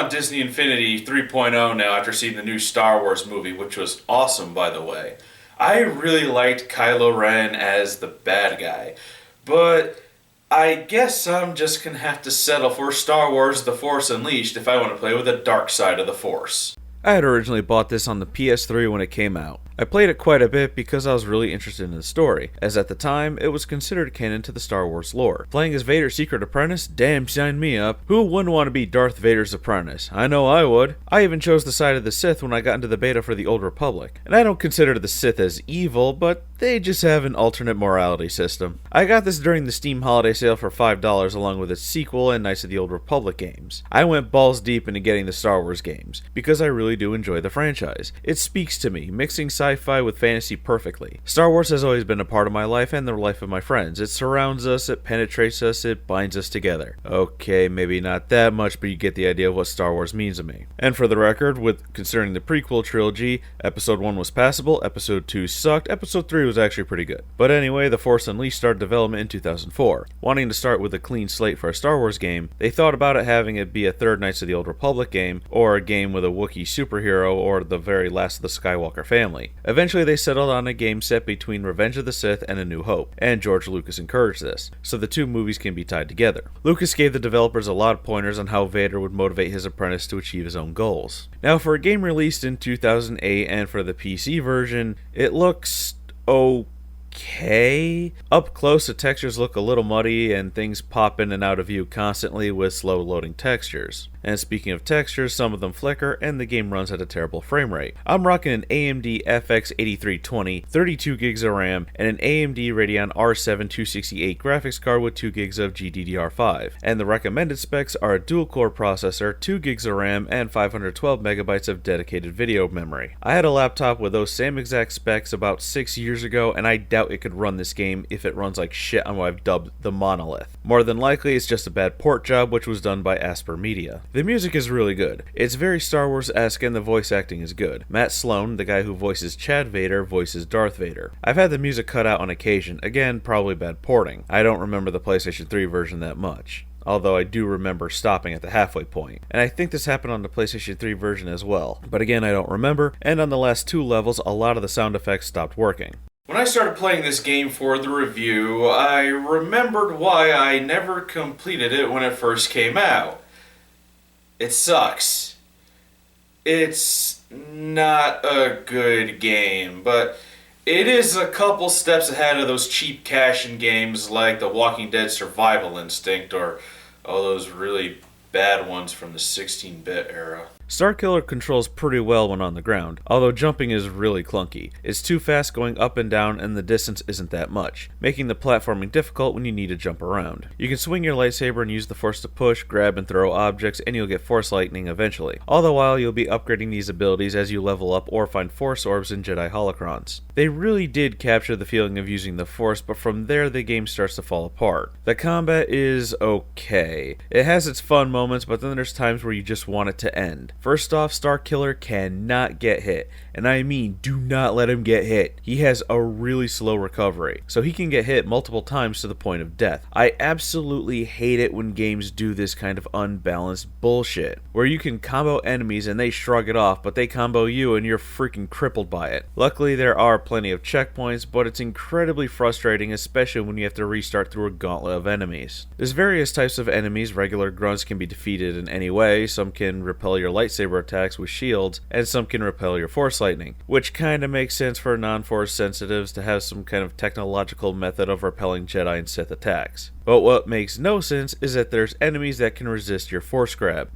on Disney Infinity 3.0 now after seeing the new Star Wars movie, which was awesome, by the way. I really liked Kylo Ren as the bad guy, but I guess I'm just gonna have to settle for Star Wars The Force Unleashed if I want to play with the dark side of the Force. I had originally bought this on the PS3 when it came out. I played it quite a bit because I was really interested in the story, as at the time, it was considered canon to the Star Wars lore. Playing as Vader's secret apprentice? Damn, sign me up. Who wouldn't want to be Darth Vader's apprentice? I know I would. I even chose the side of the Sith when I got into the beta for the Old Republic. And I don't consider the Sith as evil, but they just have an alternate morality system. I got this during the Steam holiday sale for $5 along with its sequel and Knights of the Old Republic games. I went balls deep into getting the Star Wars games, because I really do enjoy the franchise. It speaks to me, mixing sci-fi with fantasy perfectly. Star Wars has always been a part of my life and the life of my friends. It surrounds us, it penetrates us, it binds us together. Okay, maybe not that much, but you get the idea of what Star Wars means to me. And for the record, with concerning the prequel trilogy, Episode 1 was passable, Episode 2 sucked, Episode 3 was actually pretty good. But anyway, The Force Unleashed started development in 2004. Wanting to start with a clean slate for a Star Wars game, they thought about it having it be a third Knights of the Old Republic game, or a game with a Wookiee superhero, or the very last of the Skywalker family. Eventually they settled on a game set between Revenge of the Sith and A New Hope, and George Lucas encouraged this, so the two movies can be tied together. Lucas gave the developers a lot of pointers on how Vader would motivate his apprentice to achieve his own goals. Now for a game released in 2008 and for the PC version, it looks okay. Up close, the textures look a little muddy and things pop in and out of view constantly with slow loading textures. And speaking of textures, some of them flicker and the game runs at a terrible frame rate. I'm rocking an AMD FX 8320, 32 gigs of RAM, and an AMD Radeon R7 268 graphics card with 2 gigs of GDDR5. And the recommended specs are a dual-core processor, 2 gigs of RAM, and 512 megabytes of dedicated video memory. I had a laptop with those same exact specs about 6 years ago, and I doubt it could run this game if it runs like shit on what I've dubbed the monolith. More than likely, it's just a bad port job, which was done by Asper Media. The music is really good. It's very Star Wars-esque and the voice acting is good. Matt Sloan, the guy who voices Chad Vader, voices Darth Vader. I've had the music cut out on occasion, again, probably bad porting. I don't remember the PlayStation 3 version that much, although I do remember stopping at the halfway point. And I think this happened on the PlayStation 3 version as well, but again I don't remember, and on the last 2 levels a lot of the sound effects stopped working. When I started playing this game for the review, I remembered why I never completed it when it first came out. It sucks. It's not a good game, but it is a couple steps ahead of those cheap cash-in games like The Walking Dead Survival Instinct or all those really bad ones from the 16-bit era. Starkiller controls pretty well when on the ground, although jumping is really clunky. It's too fast going up and down and the distance isn't that much, making the platforming difficult when you need to jump around. You can swing your lightsaber and use the force to push, grab, and throw objects, and you'll get force lightning eventually. All the while you'll be upgrading these abilities as you level up or find force orbs in Jedi holocrons. They really did capture the feeling of using the force, but from there the game starts to fall apart. The combat is okay. It has its fun moments, but then there's times where you just want it to end. First off, Starkiller cannot get hit, and I mean do not let him get hit. He has a really slow recovery, so he can get hit multiple times to the point of death. I absolutely hate it when games do this kind of unbalanced bullshit, where you can combo enemies and they shrug it off, but they combo you and you're freaking crippled by it. Luckily there are plenty of checkpoints, but it's incredibly frustrating, especially when you have to restart through a gauntlet of enemies. There's various types of enemies. Regular grunts can be defeated in any way, some can repel your lightsaber attacks with shields, and some can repel your force lightning, which kinda makes sense for non-force sensitives to have some kind of technological method of repelling Jedi and Sith attacks. But what makes no sense is that there's enemies that can resist your force grab.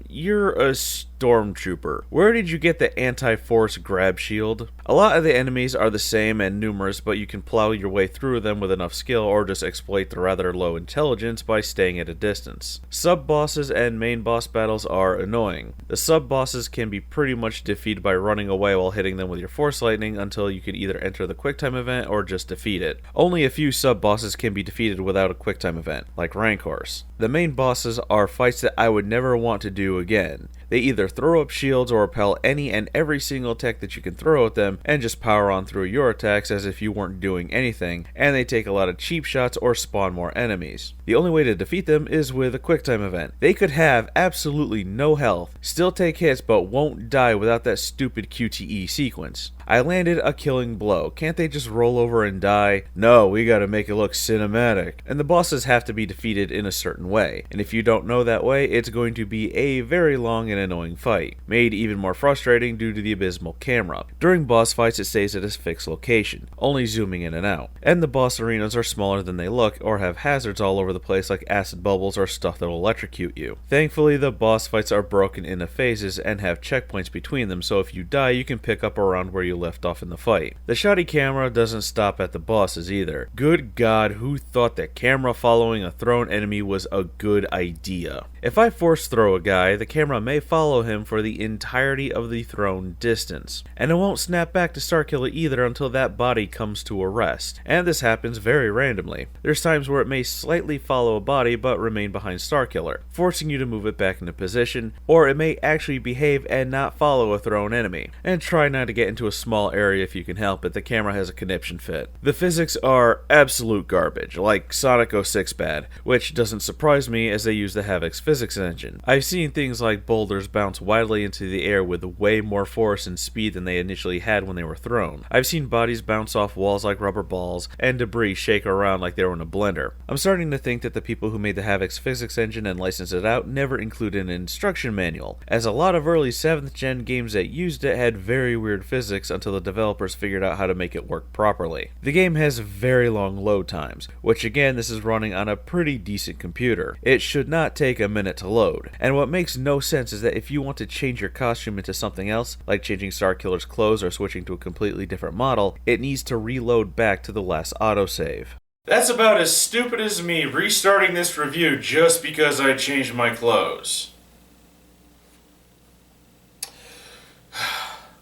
You're a stormtrooper. Where did you get the anti-force grab shield? A lot of the enemies are the same and numerous, but you can plow your way through them with enough skill or just exploit the rather low intelligence by staying at a distance. Sub-bosses and main boss battles are annoying. The sub-bosses can be pretty much defeated by running away while hitting them with your force lightning until you can either enter the quicktime event or just defeat it. Only a few sub-bosses can be defeated without a quicktime event, like Rancors. The main bosses are fights that I would never want to do again. They either throw up shields or repel any and every single attack that you can throw at them and just power on through your attacks as if you weren't doing anything, and they take a lot of cheap shots or spawn more enemies. The only way to defeat them is with a quicktime event. They could have absolutely no health, still take hits, but won't die without that stupid QTE sequence. I landed a killing blow. Can't they just roll over and die? No, we gotta make it look cinematic. And the bosses have to be defeated in a certain way. And if you don't know that way, it's going to be a very long and annoying fight, made even more frustrating due to the abysmal camera. During boss fights, it stays at a fixed location, only zooming in and out. And the boss arenas are smaller than they look, or have hazards all over the place like acid bubbles or stuff that will electrocute you. Thankfully, the boss fights are broken into phases and have checkpoints between them, so if you die, you can pick up around where you left off in the fight. The shoddy camera doesn't stop at the bosses either. Good God, who thought that camera following a thrown enemy was a good idea? If I force throw a guy, the camera may follow him for the entirety of the thrown distance, and it won't snap back to Starkiller either until that body comes to a rest, and this happens very randomly. There's times where it may slightly follow a body but remain behind Starkiller, forcing you to move it back into position, or it may actually behave and not follow a thrown enemy, and try not to get into a small area if you can help it. The camera has a conniption fit. The physics are absolute garbage, like Sonic 06 bad, which doesn't surprise me as they use the Havoc's physics engine. I've seen things like boulders bounce wildly into the air with way more force and speed than they initially had when they were thrown. I've seen bodies bounce off walls like rubber balls, and debris shake around like they were in a blender. I'm starting to think that the people who made the Havoc's physics engine and licensed it out never included an instruction manual, as a lot of early 7th gen games that used it had very weird physics until the developers figured out how to make it work properly. The game has very long load times, which again, this is running on a pretty decent computer. It should not take a minute to load. And what makes no sense is that if you want to change your costume into something else, like changing Starkiller's clothes or switching to a completely different model, it needs to reload back to the last autosave. That's about as stupid as me restarting this review just because I changed my clothes.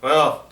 Well,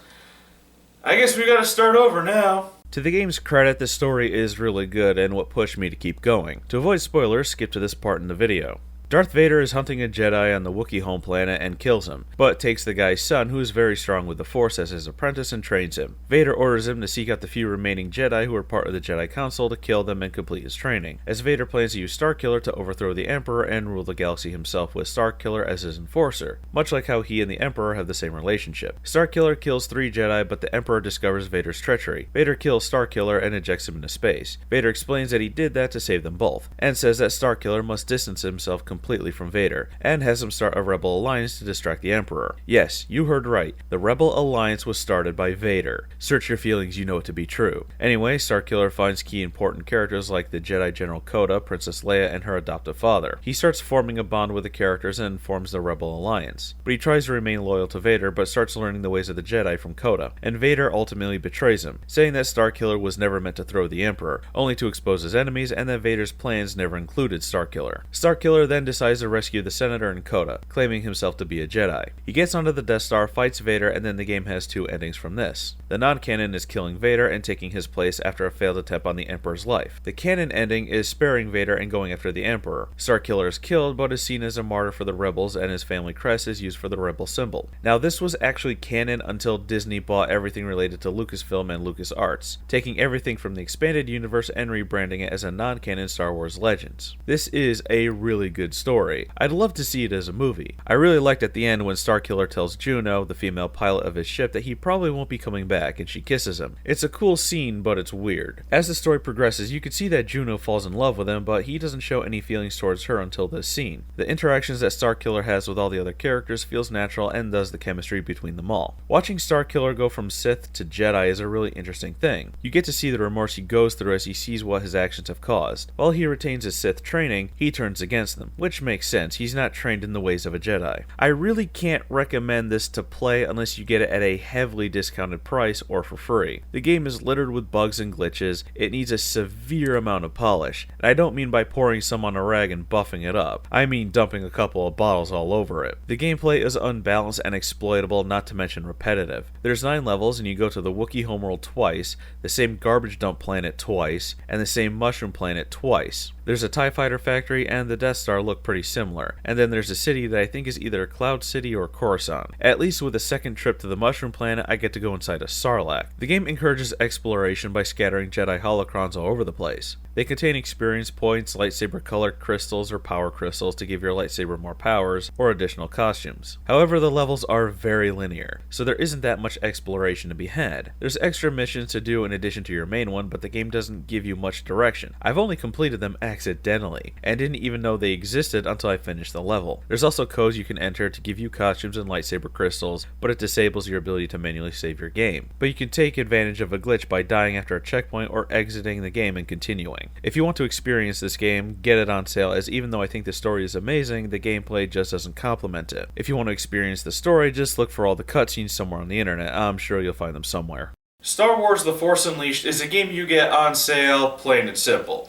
I guess we gotta start over now. To the game's credit, the story is really good and what pushed me to keep going. To avoid spoilers, skip to this part in the video. Darth Vader is hunting a Jedi on the Wookiee home planet and kills him, but takes the guy's son, who is very strong with the Force, as his apprentice and trains him. Vader orders him to seek out the few remaining Jedi who are part of the Jedi Council to kill them and complete his training, as Vader plans to use Starkiller to overthrow the Emperor and rule the galaxy himself with Starkiller as his enforcer, much like how he and the Emperor have the same relationship. Starkiller kills 3 Jedi, but the Emperor discovers Vader's treachery. Vader kills Starkiller and ejects him into space. Vader explains that he did that to save them both, and says that Starkiller must distance himself completely from Vader, and has him start a rebel alliance to distract the Emperor. Yes, you heard right. The rebel alliance was started by Vader. Search your feelings, you know it to be true. Anyway, Starkiller finds key important characters like the Jedi General Coda, Princess Leia, and her adoptive father. He starts forming a bond with the characters and forms the rebel alliance. But he tries to remain loyal to Vader, but starts learning the ways of the Jedi from Coda, and Vader ultimately betrays him, saying that Starkiller was never meant to throw the Emperor, only to expose his enemies, and that Vader's plans never included Starkiller. Starkiller then decides to rescue the Senator and Coda, claiming himself to be a Jedi. He gets onto the Death Star, fights Vader, and then the game has 2 endings from this. The non-canon is killing Vader and taking his place after a failed attempt on the Emperor's life. The canon ending is sparing Vader and going after the Emperor. Starkiller is killed, but is seen as a martyr for the rebels, and his family crest is used for the rebel symbol. Now, this was actually canon until Disney bought everything related to Lucasfilm and LucasArts, taking everything from the expanded universe and rebranding it as a non-canon Star Wars Legends. This is a really good story. I'd love to see it as a movie. I really liked at the end when Starkiller tells Juno, the female pilot of his ship, that he probably won't be coming back, and she kisses him. It's a cool scene, but it's weird. As the story progresses, you can see that Juno falls in love with him, but he doesn't show any feelings towards her until this scene. The interactions that Starkiller has with all the other characters feels natural and does the chemistry between them all. Watching Starkiller go from Sith to Jedi is a really interesting thing. You get to see the remorse he goes through as he sees what his actions have caused. While he retains his Sith training, he turns against them, which makes sense. He's not trained in the ways of a Jedi. I really can't recommend this to play unless you get it at a heavily discounted price or for free. The game is littered with bugs and glitches. It needs a severe amount of polish, and I don't mean by pouring some on a rag and buffing it up. I mean dumping a couple of bottles all over it. The gameplay is unbalanced and exploitable, not to mention repetitive. There's 9 levels and you go to the Wookiee homeworld twice, the same garbage dump planet twice, and the same mushroom planet twice. There's a TIE fighter factory, and the Death Star looks look pretty similar. And then there's a city that I think is either Cloud City or Coruscant. At least with a second trip to the Mushroom Planet, I get to go inside a Sarlacc. The game encourages exploration by scattering Jedi holocrons all over the place. They contain experience points, lightsaber color crystals, or power crystals to give your lightsaber more powers, or additional costumes. However, the levels are very linear, so there isn't that much exploration to be had. There's extra missions to do in addition to your main one, but the game doesn't give you much direction. I've only completed them accidentally, and didn't even know they existed until I finished the level. There's also codes you can enter to give you costumes and lightsaber crystals, but it disables your ability to manually save your game. But you can take advantage of a glitch by dying after a checkpoint or exiting the game and continuing. If you want to experience this game, get it on sale, as even though I think the story is amazing, the gameplay just doesn't complement it. If you want to experience the story, just look for all the cutscenes somewhere on the internet. I'm sure you'll find them somewhere. Star Wars The Force Unleashed is a game you get on sale, plain and simple.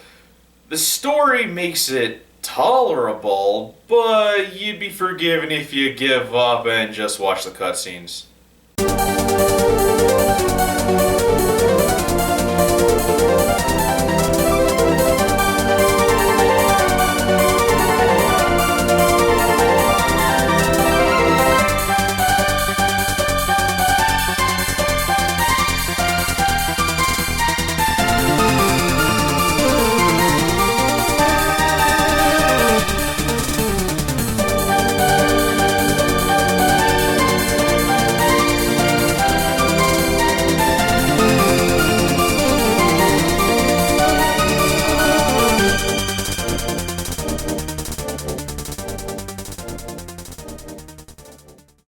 The story makes it tolerable, but you'd be forgiven if you give up and just watch the cutscenes.